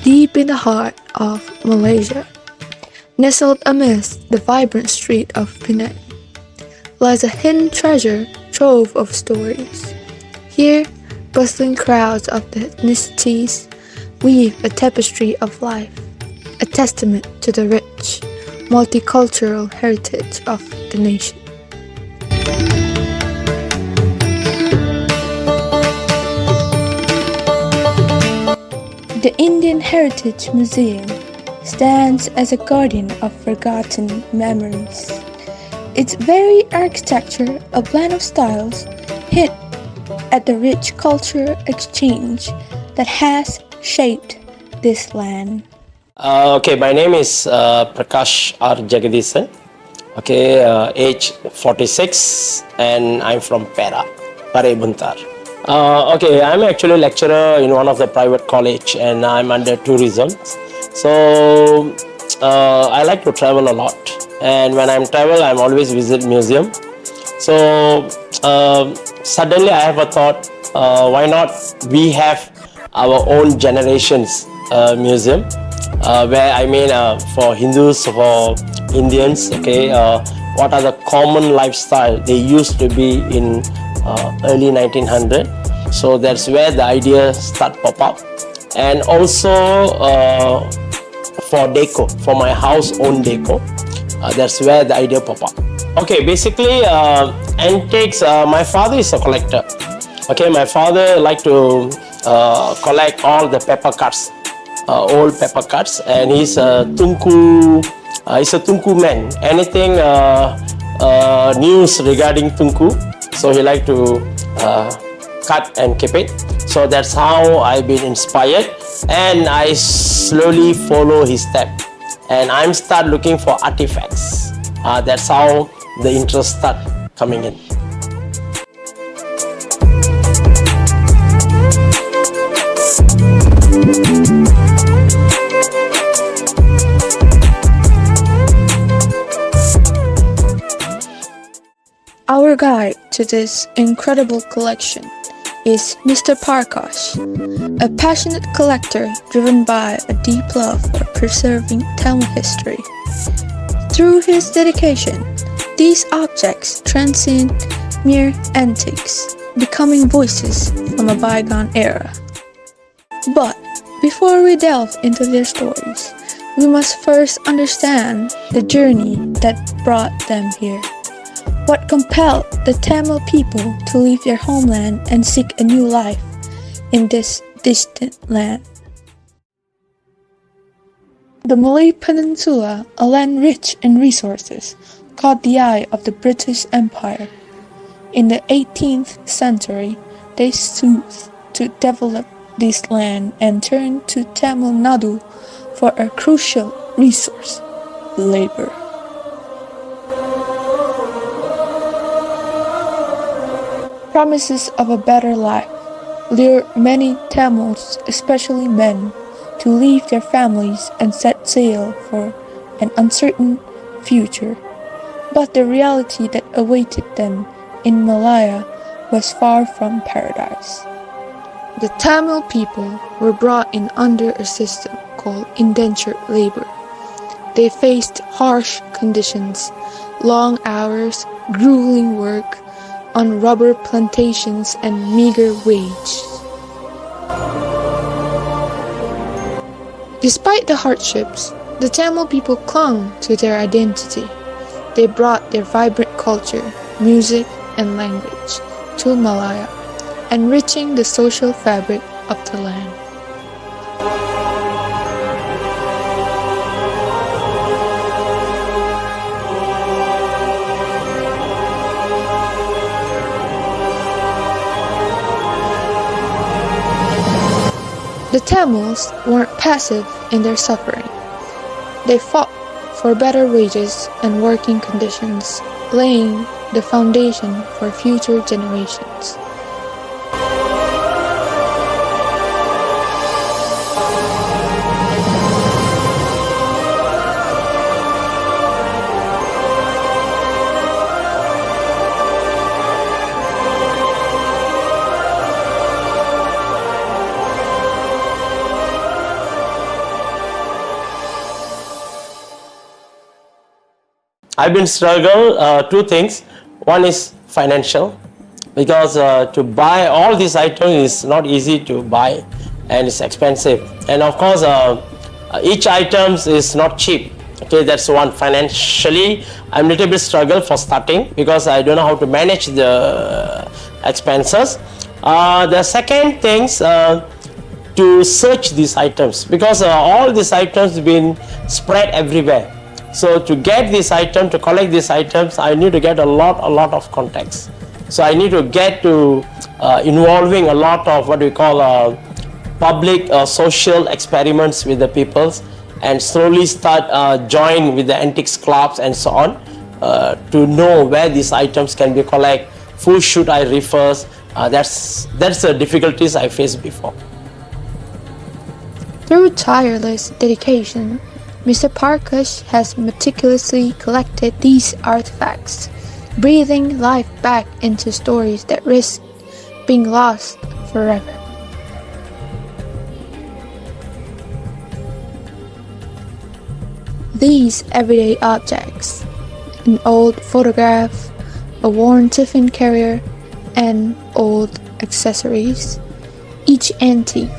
Deep in the heart of Malaysia, nestled amidst the vibrant street of Penang, lies a hidden treasure trove of stories. Here, bustling crowds of the ethnicities weave a tapestry of life, a testament to the rich, multicultural heritage of the nation. The Indian Heritage Museum stands as a guardian of forgotten memories. Its very architecture, a blend of styles, hint at the rich cultural exchange that has shaped this land. Okay, my name is Prakash R Jakathesan. Okay, age 46, and I'm from Perak, Buntar. Okay, I'm actually a lecturer in one of the private college, and I'm under tourism. So I like to travel a lot, and when I'm travel, I'm always visit museum. So suddenly I have a thought, why not we have our own generations museum, where I mean for Hindus, for Indians, okay, what are the common lifestyle they used to be in early 1900. So that's where the idea start pop up. And also for deco, for my house own deco, that's where the idea pop up. Okay, basically antiques, my father is a collector. Okay, my father like to collect all the paper cuts, old paper cuts, and he's a tunku man. Anything news regarding tunku, so he like to cut and keep it. So that's how I've been inspired, and I slowly follow his step, and I'm start looking for artifacts. That's how the interest start coming in. Our guide to this incredible collection is Mr. Prakash, a passionate collector driven by a deep love for preserving Tamil history. Through his dedication, these objects transcend mere antiques, becoming voices from a bygone era. But before we delve into their stories, we must first understand the journey that brought them here. What compelled the Tamil people to leave their homeland and seek a new life in this distant land? The Malay Peninsula, a land rich in resources, caught the eye of the British Empire. In the 18th century, they sought to develop this land and turned to Tamil Nadu for a crucial resource, labor. Promises of a better life lure many Tamils, especially men, to leave their families and set sail for an uncertain future. But the reality that awaited them in Malaya was far from paradise. The Tamil people were brought in under a system called indentured labor. They faced harsh conditions, long hours, grueling work on rubber plantations, and meager wages. Despite the hardships, the Tamil people clung to their identity. They brought their vibrant culture, music, and language to Malaya, enriching the social fabric of the land. The Tamils weren't passive in their suffering. They fought for better wages and working conditions, laying the foundation for future generations. I've been struggle two things. One is financial, because to buy all these items is not easy to buy, and it's expensive. And of course, each items is not cheap. Okay, that's one. Financially, I'm a little bit struggle for starting because I don't know how to manage the expenses. The second things to search these items, because all these items been spread everywhere. So to get this item, to collect these items, I need to get a lot of contacts. So I need to get to involving a lot of what we call public social experiments with the peoples, and slowly start join with the antiques clubs and so on, to know where these items can be collected, who should I refer. That's the difficulties I faced before. Through tireless dedication, Mr. Prakash has meticulously collected these artifacts, breathing life back into stories that risk being lost forever. These everyday objects, an old photograph, a worn tiffin carrier, and old accessories, each antique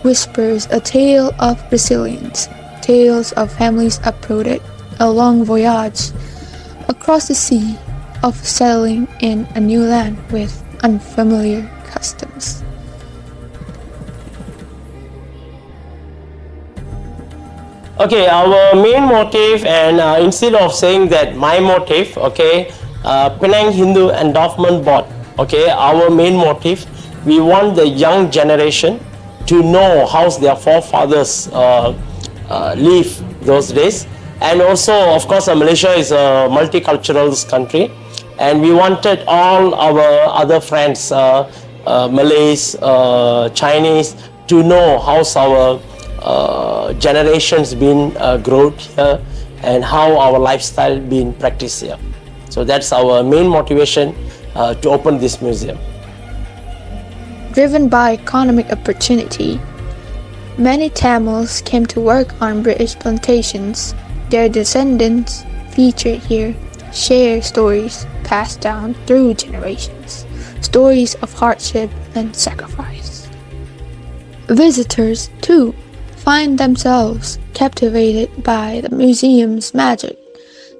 whispers a tale of resilience, tales of families uprooted, a long voyage across the sea, of settling in a new land with unfamiliar customs. Okay, our main motive, and instead of saying that my motive, okay, Penang Hindu Endowment Board, okay, our main motive, we want the young generation to know how their forefathers live those days. And also, of course, Malaysia is a multicultural country, and we wanted all our other friends, Malays, Chinese, to know how our generations been grown here and how our lifestyle been practiced here. So that's our main motivation to open this museum. Driven by economic opportunity, many Tamils came to work on British plantations. Their descendants, featured here, share stories passed down through generations, stories of hardship and sacrifice. Visitors, too, find themselves captivated by the museum's magic.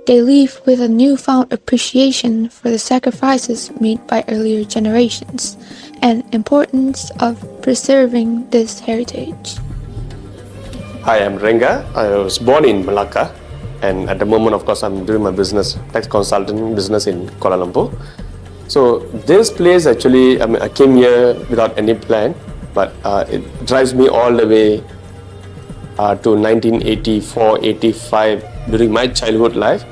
They leave with a newfound appreciation for the sacrifices made by earlier generations and importance of preserving this heritage. Hi, I'm Ranga. I was born in Malacca, and at the moment, of course, I'm doing my business, tax consulting business in Kuala Lumpur. So this place actually, I came here without any plan, but it drives me all the way to 1984, 85, during my childhood life,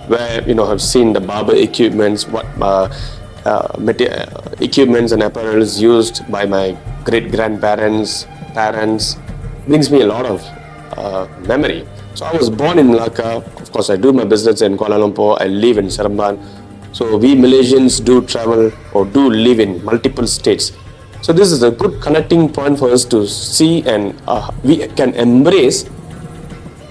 where I've seen the barber equipments, what equipments and apparels used by my great-grandparents, parents, brings me a lot of memory. So I was born in Malacca. Of course, I do my business in Kuala Lumpur. I live in Seremban. So we Malaysians do travel or do live in multiple states. So this is a good connecting point for us to see, and we can embrace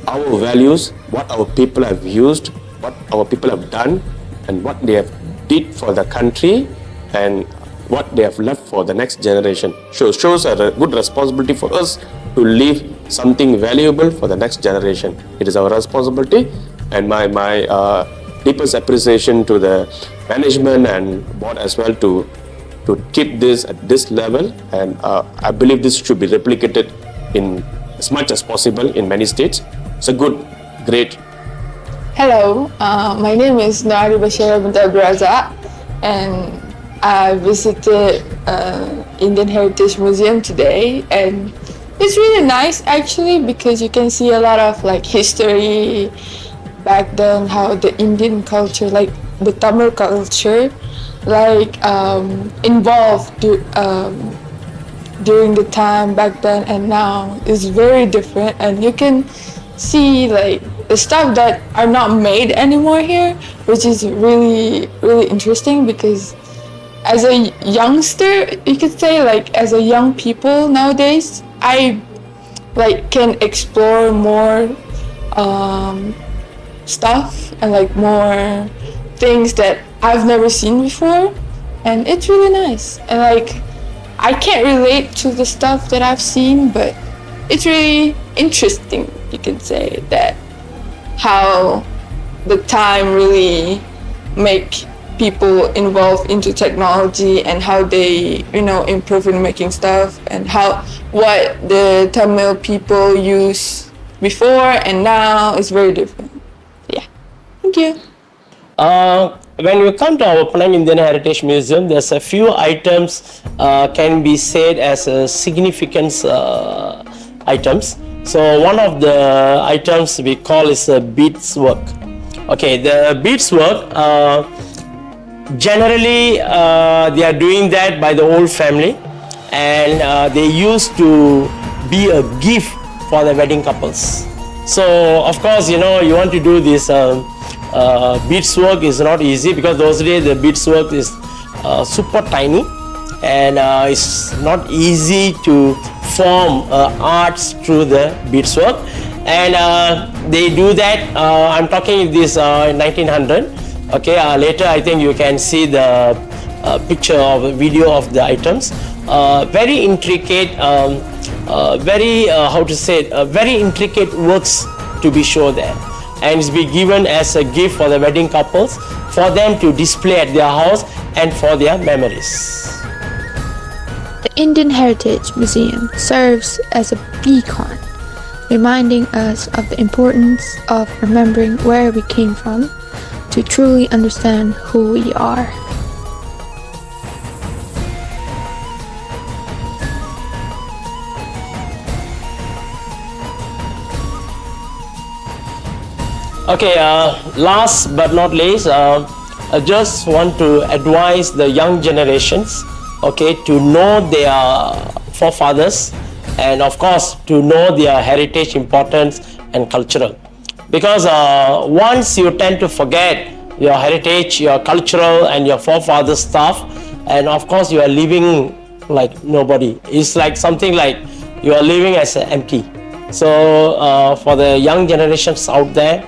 our values, what our people have used, what our people have done, and what they have did for the country, and what they have left for the next generation. Shows are a good responsibility for us to leave something valuable for the next generation. It is our responsibility, and my deepest appreciation to the management and board as well to keep this at this level, and I believe this should be replicated in as much as possible in many states. It's a great. Hello, my name is Adibah Syahira, and I visited Indian Heritage Museum today, and it's really nice actually, because you can see a lot of history back then, how the Indian culture, like the Tamil culture, like involved during the time back then and now is very different, and you can see like the stuff that are not made anymore here, which is really interesting, because as a youngster, you could say, like as a young people nowadays, I like can explore more stuff and like more things that I've never seen before, and it's really nice. And like I can't relate to the stuff that I've seen, but it's really interesting, you can say, that how the time really make people involved into technology and how they, improve in making stuff, and what the Tamil people use before and now is very different. Yeah, thank you. When you come to our Penang Indian Heritage Museum, there's a few items can be said as significance items. So one of the items we call is beads work. Okay, the beads work, generally they are doing that by the old family, and they used to be a gift for the wedding couples. So of course, you want to do this beads work is not easy, because those days the beads work is super tiny, and it's not easy to form arts through the beads work. And they do that, I'm talking this in 1900. Okay, later I think you can see the picture of a video of the items. Very intricate, very intricate works to be shown there, and it's be given as a gift for the wedding couples, for them to display at their house and for their memories. The Indian Heritage Museum serves as a beacon, reminding us of the importance of remembering where we came from to truly understand who we are. Okay, last but not least, I just want to advise the young generations, okay, to know their forefathers, and of course to know their heritage importance and cultural. Because once you tend to forget your heritage, your cultural and your forefathers stuff, and of course you are living like nobody. It's like something like you are living as empty. So for the young generations out there,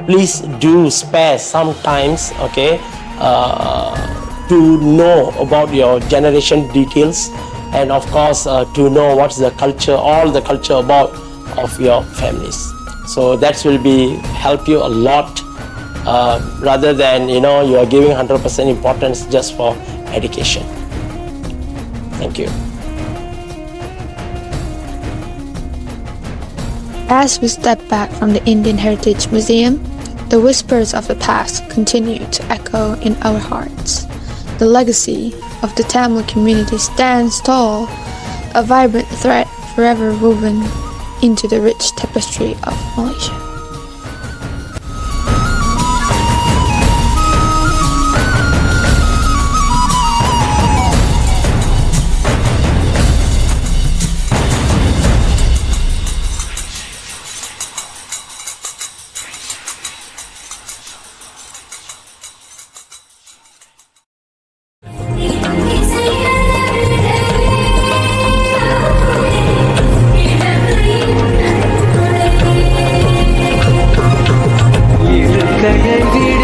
please do spare some times, okay, to know about your generation details, and of course to know what's the culture, all the culture about of your families. So that will be help you a lot, rather than you are giving 100% importance just for education. Thank you. As we step back from the Indian Heritage Museum, the whispers of the past continue to echo in our hearts. The legacy of the Tamil community stands tall, a vibrant thread forever woven into the rich tapestry of Malaysia. கழகிட